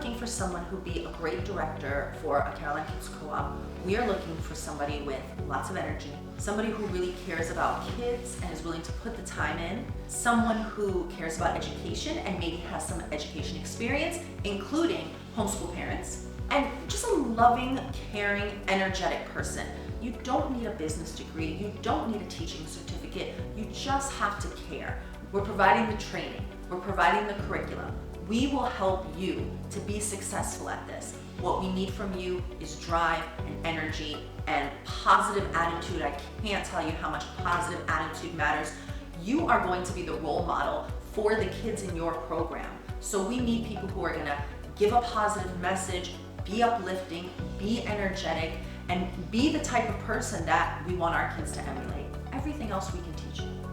looking for someone who'd be a great director for a Caroline Kids Co-op, we are looking for somebody with lots of energy, somebody who really cares about kids and is willing to put the time in, someone who cares about education and maybe has some education experience, including homeschool parents, and just a loving, caring, energetic person. You don't need a business degree, you don't need a teaching certificate, you just have to care. We're providing the training, we're providing the curriculum. We will help you to be successful at this. What we need from you is drive and energy and positive attitude. I can't tell you how much positive attitude matters. You are going to be the role model for the kids in your program. So we need people who are gonna give a positive message, be uplifting, be energetic, and be the type of person that we want our kids to emulate. Everything else we can teach you.